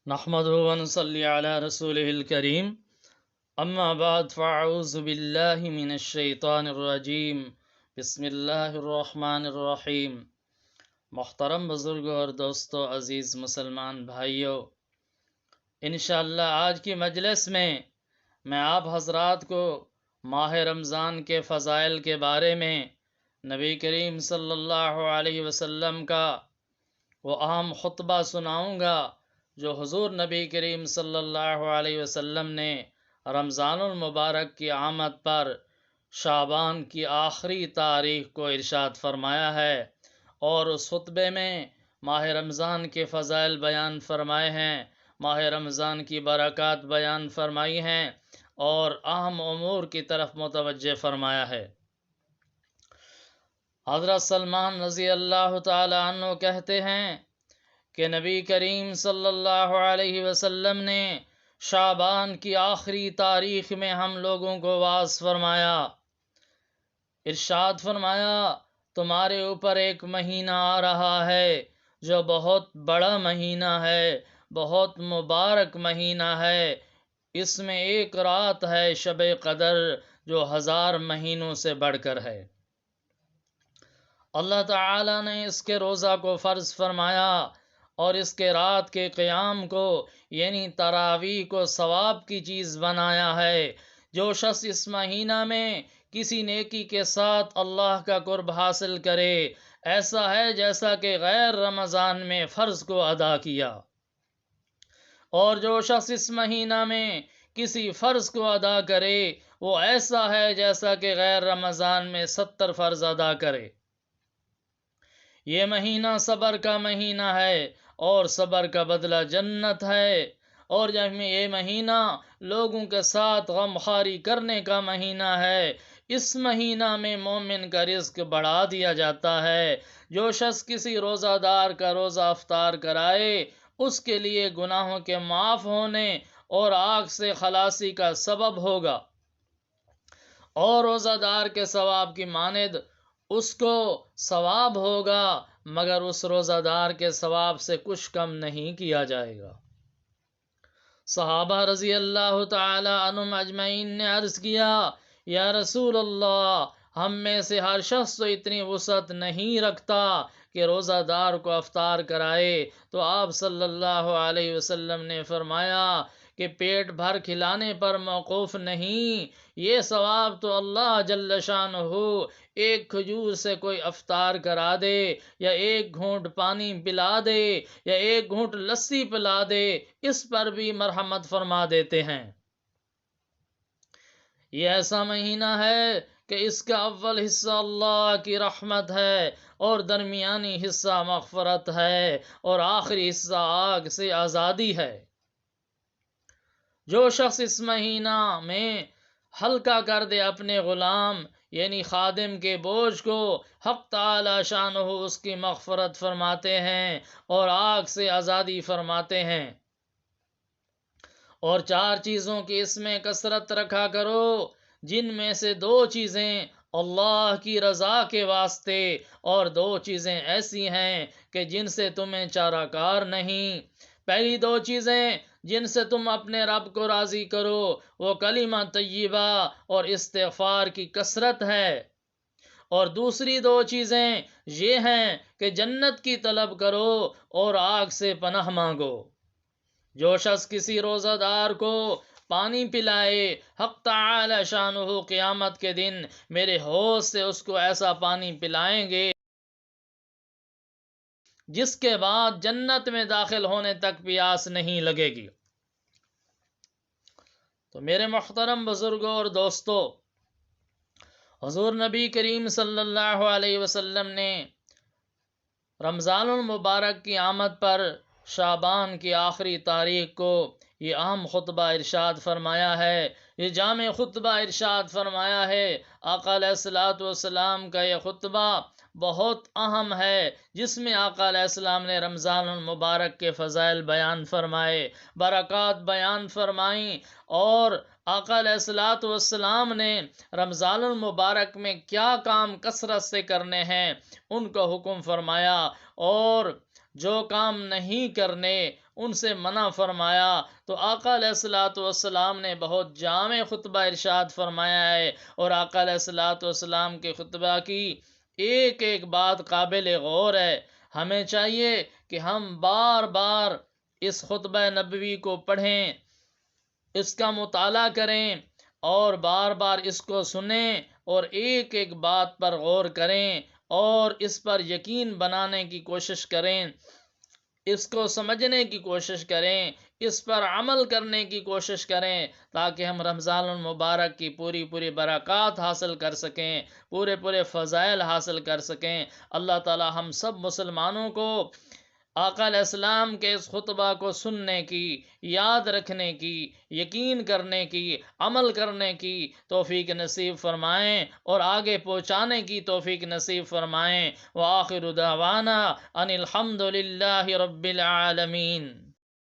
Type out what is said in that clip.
نحمدہ ونصلی علی رسولہ الکریم اما بعد فاعوذ باللہ من الشیطان الرجیم بسم اللہ الرحمن الرحیم۔ محترم بزرگوں اور دوستو، عزیز مسلمان بھائیوں، انشاءاللہ آج کی مجلس میں آپ حضرات کو ماہ رمضان کے فضائل کے بارے میں نبی کریم صلی اللہ علیہ وسلم کا وہ اہم خطبہ سناؤں گا جو حضور نبی کریم صلی اللہ علیہ وسلم نے رمضان المبارک کی آمد پر شعبان کی آخری تاریخ کو ارشاد فرمایا ہے، اور اس خطبے میں ماہ رمضان کے فضائل بیان فرمائے ہیں، ماہ رمضان کی برکات بیان فرمائی ہیں اور اہم امور کی طرف متوجہ فرمایا ہے۔ حضرت سلمان رضی اللہ تعالی عنہ کہتے ہیں کہ نبی کریم صلی اللہ علیہ وسلم نے شعبان کی آخری تاریخ میں ہم لوگوں کو واعظ فرمایا، ارشاد فرمایا تمہارے اوپر ایک مہینہ آ رہا ہے جو بہت بڑا مہینہ ہے، بہت مبارک مہینہ ہے، اس میں ایک رات ہے شب قدر جو 1000 مہینوں سے بڑھ کر ہے۔ اللہ تعالی نے اس کے روزہ کو فرض فرمایا اور اس کے رات کے قیام کو یعنی تراویح کو ثواب کی چیز بنایا ہے۔ جو شخص اس مہینہ میں کسی نیکی کے ساتھ اللہ کا قرب حاصل کرے، ایسا ہے جیسا کہ غیر رمضان میں فرض کو ادا کیا، اور جو شخص اس مہینہ میں کسی فرض کو ادا کرے وہ ایسا ہے جیسا کہ غیر رمضان میں 70 فرض ادا کرے۔ یہ مہینہ صبر کا مہینہ ہے اور صبر کا بدلہ جنت ہے، اور جب میں یہ مہینہ لوگوں کے ساتھ غمخواری کرنے کا مہینہ ہے۔ اس مہینہ میں مومن کا رزق بڑھا دیا جاتا ہے۔ جو شخص کسی روزہ دار کا روزہ افطار کرائے اس کے لیے گناہوں کے معاف ہونے اور آگ سے خلاصی کا سبب ہوگا، اور روزہ دار کے ثواب کی مانند اس کو ثواب ہوگا، مگر اس روزہ دار کے ثواب سے کچھ کم نہیں کیا جائے گا۔ صحابہ رضی اللہ تعالی عنہم اجمعین نے عرض کیا، یا رسول اللہ، ہم میں سے ہر شخص تو اتنی وسعت نہیں رکھتا کہ روزہ دار کو افطار کرائے، تو آپ صلی اللہ علیہ وسلم نے فرمایا کہ پیٹ بھر کھلانے پر موقوف نہیں، یہ ثواب تو اللہ جل شانہ ایک کھجور سے کوئی افطار کرا دے، یا ایک گھونٹ پانی پلا دے، یا ایک گھونٹ لسی پلا دے، اس پر بھی مرحمت فرما دیتے ہیں۔ یہ ایسا مہینہ ہے کہ اس کا اول حصہ اللہ کی رحمت ہے اور درمیانی حصہ مغفرت ہے اور آخری حصہ آگ سے آزادی ہے۔ جو شخص اس مہینہ میں ہلکا کر دے اپنے غلام یعنی خادم کے بوجھ کو، حق تعالی شانہ اس کی مغفرت فرماتے ہیں اور آگ سے آزادی فرماتے ہیں۔ اور 4 چیزوں کی اس میں کثرت رکھا کرو، جن میں سے 2 چیزیں اللہ کی رضا کے واسطے اور 2 چیزیں ایسی ہیں کہ جن سے تمہیں چارہ کار نہیں۔ پہلی 2 چیزیں جن سے تم اپنے رب کو راضی کرو وہ کلمہ طیبہ اور استغفار کی کثرت ہے، اور دوسری 2 چیزیں یہ ہیں کہ جنت کی طلب کرو اور آگ سے پناہ مانگو۔ جو شخص کسی روزہ دار کو پانی پلائے، حق تعالی شانہ قیامت کے دن میرے حوض سے اس کو ایسا پانی پلائیں گے جس کے بعد جنت میں داخل ہونے تک پیاس نہیں لگے گی۔ تو میرے محترم بزرگوں اور دوستو، حضور نبی کریم صلی اللہ علیہ وسلم نے رمضان المبارک کی آمد پر شعبان کی آخری تاریخ کو یہ اہم خطبہ ارشاد فرمایا ہے، یہ جامع خطبہ ارشاد فرمایا ہے۔ آقا علیہ الصلوۃ والسلام کا یہ خطبہ بہت اہم ہے، جس میں آقا علیہ السلام نے رمضان المبارک کے فضائل بیان فرمائے، برکات بیان فرمائیں، اور آقا علیہ الصلوۃ والسلام نے رمضان المبارک میں کیا کام کثرت سے کرنے ہیں ان کو حکم فرمایا، اور جو کام نہیں کرنے ان سے منع فرمایا۔ تو آقا علیہ الصلوۃ والسلام نے بہت جامع خطبہ ارشاد فرمایا ہے، اور آقا علیہ الصلوۃ والسلام کے خطبہ کی ایک ایک بات قابل غور ہے۔ ہمیں چاہیے کہ ہم بار بار اس خطبہ نبوی کو پڑھیں، اس کا مطالعہ کریں، اور بار بار اس کو سنیں، اور ایک ایک بات پر غور کریں، اور اس پر یقین بنانے کی کوشش کریں، اس کو سمجھنے کی کوشش کریں، اس پر عمل کرنے کی کوشش کریں، تاکہ ہم رمضان المبارک کی پوری برکات حاصل کر سکیں، پورے فضائل حاصل کر سکیں۔ اللہ تعالی ہم سب مسلمانوں کو آقا علیہ السلام کے اس خطبہ کو سننے کی، یاد رکھنے کی، یقین کرنے کی، عمل کرنے کی توفیق نصیب فرمائیں، اور آگے پہنچانے کی توفیق نصیب فرمائیں۔ وآخر دعوانا ان الحمد للہ رب العالمین۔